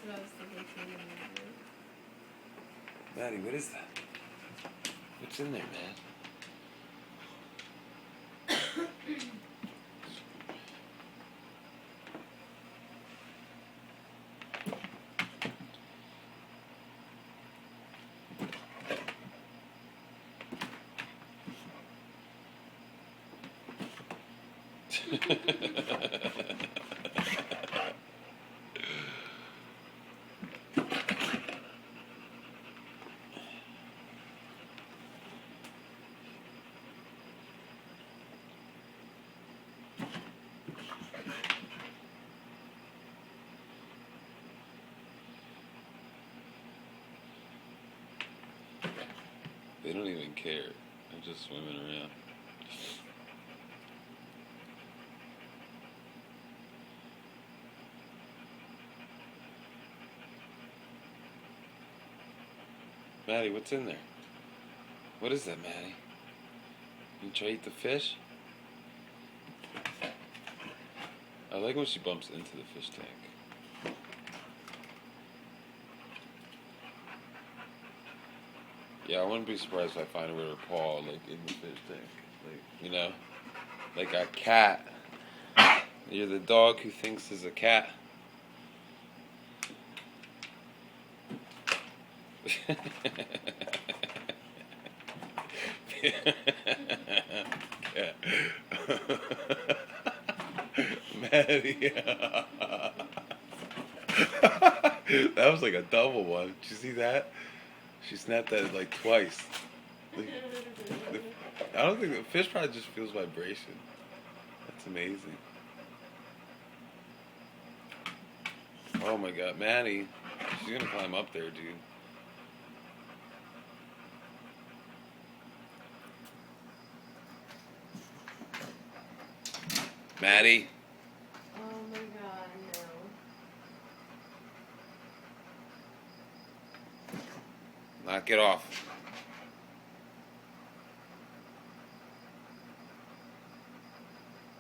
what I was thinking too. Maddie, what is that? What's in there, man? They don't even care. They're just swimming around. Maddie, what's in there? What is that, Maddie? You try to eat the fish? I like when she bumps into the fish tank. Yeah, I wouldn't be surprised if I find her with her paw, like, in the fish tank. Like, you know? Like a cat. You're the dog who thinks is a cat. Yeah. Maddie. That was like a double one. Did you see that? She snapped at it like twice. Like, I don't think the fish probably just feels vibration. That's amazing. Oh my god, Maddie. She's gonna climb up there, dude. Maddie. Oh my god, no. Knock it off.